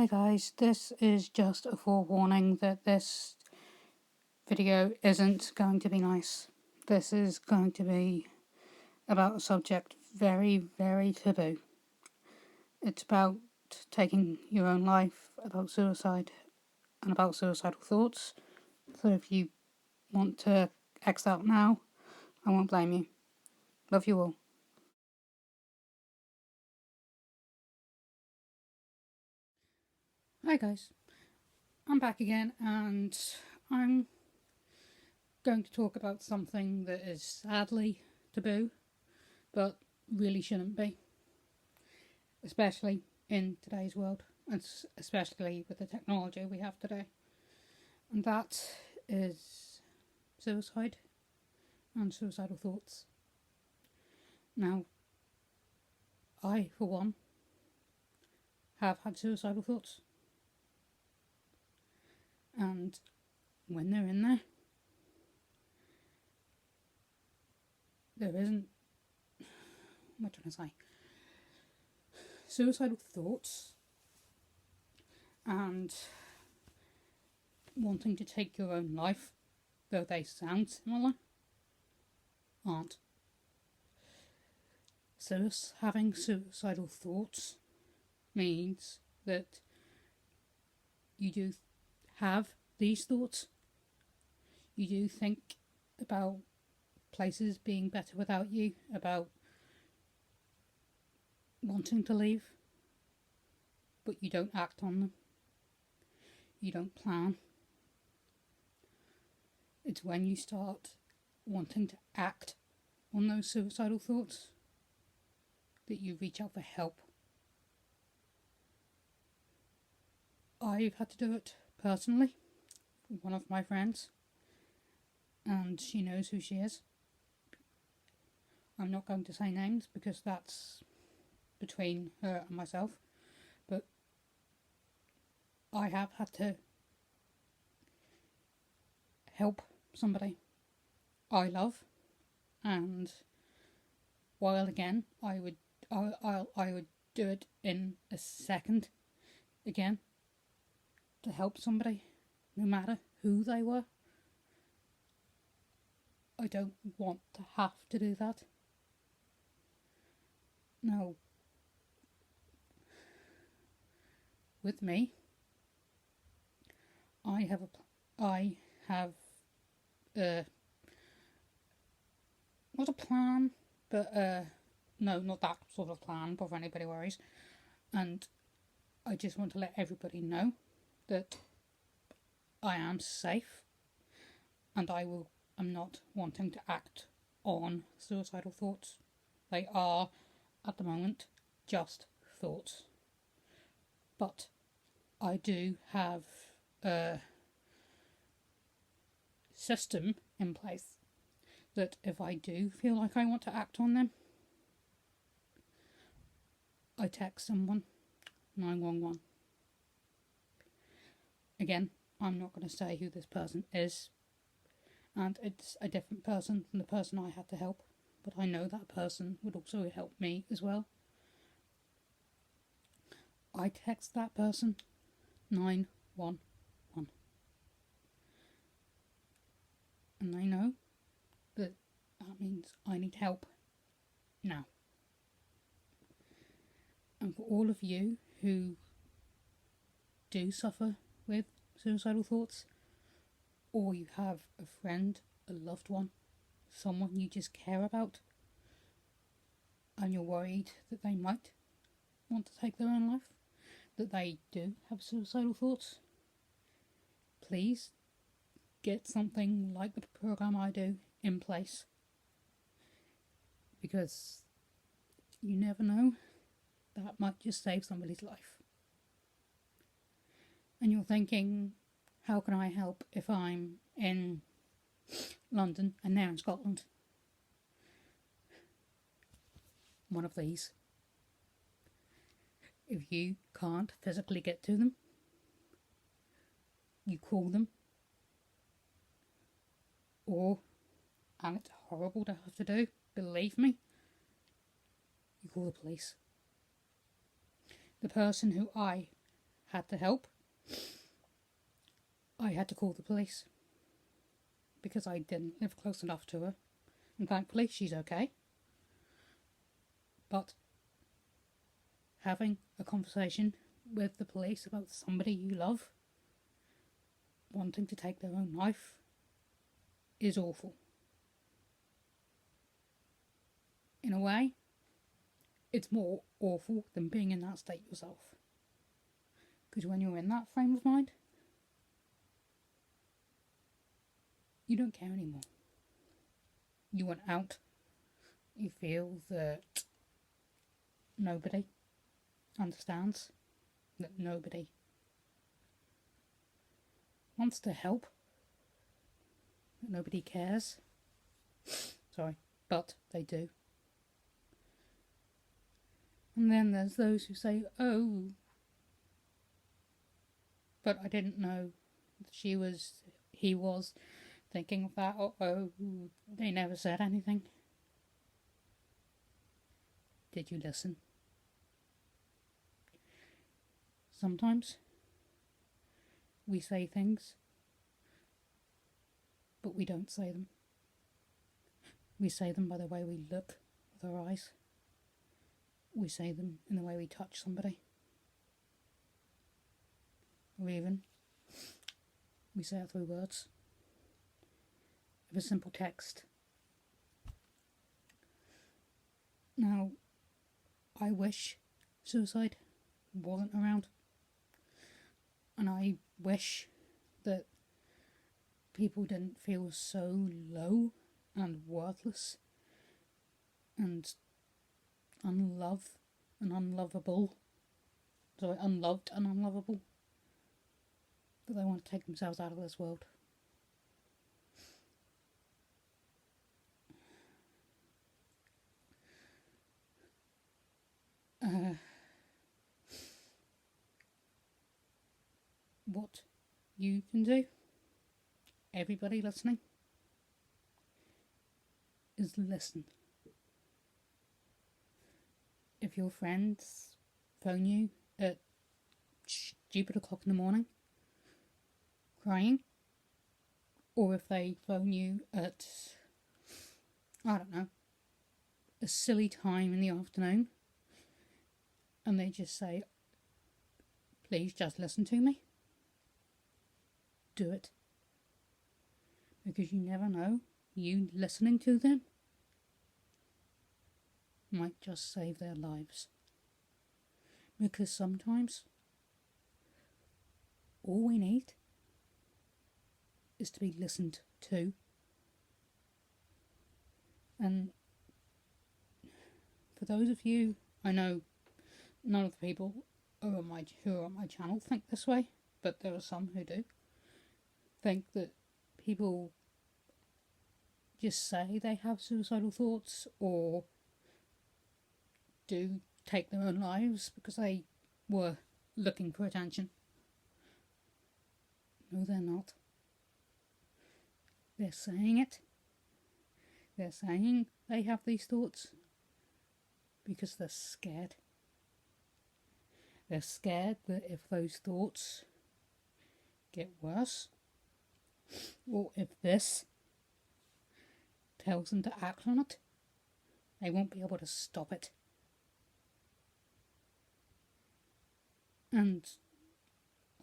Hi guys, this is just a forewarning that this video isn't going to be nice. This is going to be about a subject very, very taboo. It's about taking your own life, about suicide, and about suicidal thoughts. So if you want to X out now, I won't blame you. Love you all. Hi guys, I'm back again and I'm going to talk about something that is sadly taboo, but really shouldn't be, especially in today's world, and especially with the technology we have today. And that is suicide and suicidal thoughts. Now, I, for one, have had suicidal thoughts. And when they're in there, there isn't, what can I say? Suicidal thoughts and wanting to take your own life, though they sound similar, aren't. Having suicidal thoughts means that you do have these thoughts. You do think about places being better without you, about wanting to leave, but you don't act on them. You don't plan. It's when you start wanting to act on those suicidal thoughts that you reach out for help. I've had to do it personally. One of my friends, and she knows who she is. I'm not going to say names because that's between her and myself, but I have had to help somebody I love, and while again I would do it in a second again to help somebody, no matter who they were. I don't want to have to do that. No. With me, I have not a plan, but no, not that sort of plan, before anybody worries. And I just want to let everybody know that I am safe, and I'm not wanting to act on suicidal thoughts. They are, at the moment, just thoughts. But I do have a system in place that if I do feel like I want to act on them, I text someone, 911. Again, I'm not going to say who this person is, and it's a different person from the person I had to help, but I know that person would also help me as well. I text that person 911, and they know that means I need help now. And for all of you who do suffer with suicidal thoughts, or you have a friend, a loved one, someone you just care about, and you're worried that they might want to take their own life, that they do have suicidal thoughts, please get something like the program I do in place, because you never know, that might just save somebody's life. And you're thinking, how can I help if I'm in London and they're in Scotland? One of these. If you can't physically get to them, you call them, or, and it's horrible to have to do, believe me, you call the police. The person who I had to help, I had to call the police because I didn't live close enough to her. And thankfully, she's okay. But having a conversation with the police about somebody you love wanting to take their own life is awful. In a way, it's more awful than being in that state yourself. Because when you're in that frame of mind, you don't care anymore. You want out. You feel that nobody understands, that nobody wants to help, that nobody cares. Sorry, but they do. And then there's those who say, oh, but I didn't know he was thinking of that, oh, they never said anything. Did you listen? Sometimes we say things, but we don't say them. We say them by the way we look with our eyes. We say them in the way we touch somebody. Or even, we say it through words of a simple text. Now, I wish suicide wasn't around. And I wish that people didn't feel so low and worthless and unloved and unlovable. Unloved and unlovable. That they want to take themselves out of this world. What you can do, everybody listening, is listen. If your friends phone you at stupid o'clock in the morning, crying, or if they phone you at, I don't know, a silly time in the afternoon, and they just say, please just listen to me, do it. Because you never know, you listening to them might just save their lives. Because sometimes all we need is to be listened to. And for those of you, I know none of the people who are on my channel think this way, but there are some who do. Think that people just say they have suicidal thoughts or do take their own lives because they were looking for attention. No, they're not. They're saying it. They're saying they have these thoughts because they're scared. They're scared that if those thoughts get worse, or if this tells them to act on it, they won't be able to stop it. And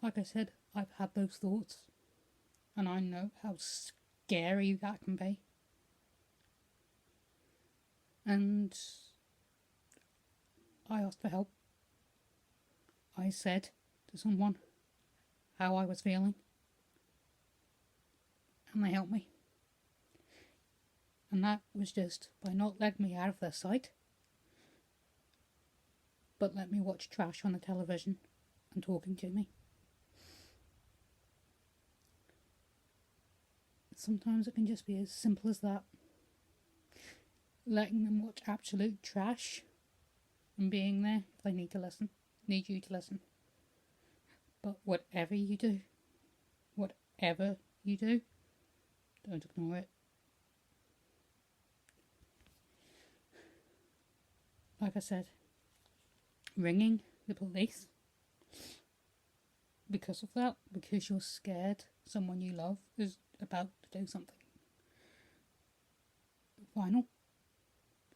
like I said, I've had those thoughts, and I know how scary that can be. And I asked for help. I said to someone how I was feeling, and they helped me. And that was just by not letting me out of their sight, but let me watch trash on the television and talking to me. Sometimes it can just be as simple as that. Letting them watch absolute trash and being there if they need you to listen. But whatever you do, don't ignore it. Like I said, ringing the police because of that, because you're scared someone you love is about to do something final,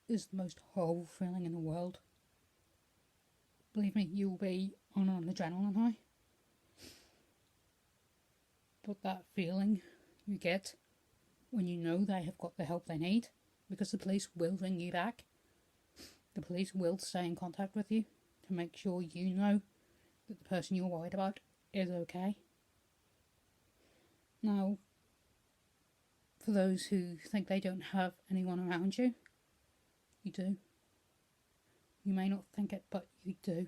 is the most horrible feeling in the world. Believe me, you will be on an adrenaline high. But that feeling you get when you know they have got the help they need, because the police will ring you back. The police will stay in contact with you to make sure you know that the person you're worried about is okay. Now, for those who think they don't have anyone around you, you do. You may not think it, but you do.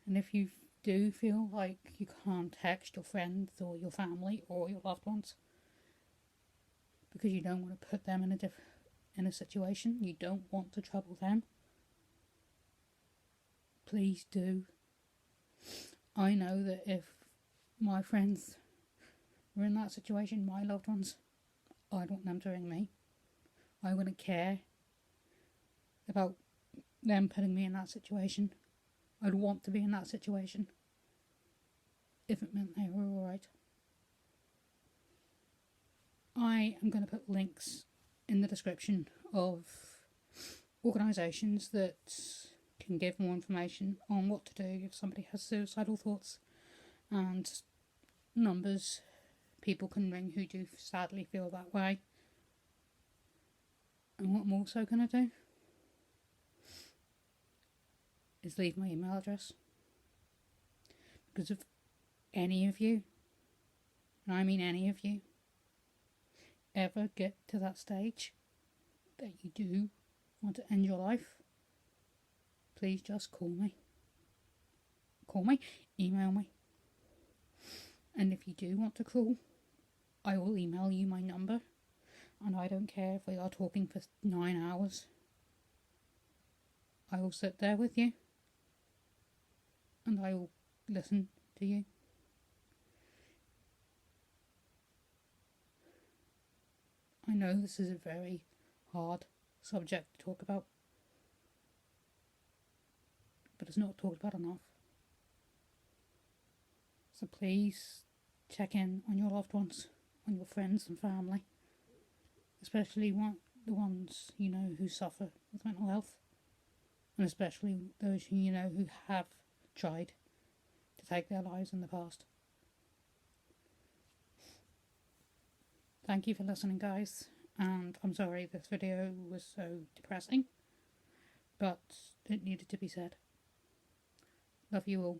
And if you do feel like you can't text your friends or your family or your loved ones because you don't want to put them in a situation, you don't want to trouble them, please do. I know that if my friends were in that situation, my loved ones, I'd want them to ring me. I wouldn't care about them putting me in that situation. I'd want to be in that situation if it meant they were alright. I am going to put links in the description of organisations that can give more information on what to do if somebody has suicidal thoughts, and numbers people can ring who do sadly feel that way. And what I'm also going to do is leave my email address, because if any of you, and I mean any of you, ever get to that stage that you do want to end your life, please just call me, email me, and if you do want to call, I will email you my number, and I don't care if we are talking for 9 hours. I will sit there with you and I will listen to you. I know this is a very hard subject to talk about, but it's not talked about enough. So please check in on your loved ones, on your friends and family, especially the ones you know who suffer with mental health, and especially those who you know who have tried to take their lives in the past. Thank you for listening, guys, and I'm sorry this video was so depressing, but it needed to be said. Love you all.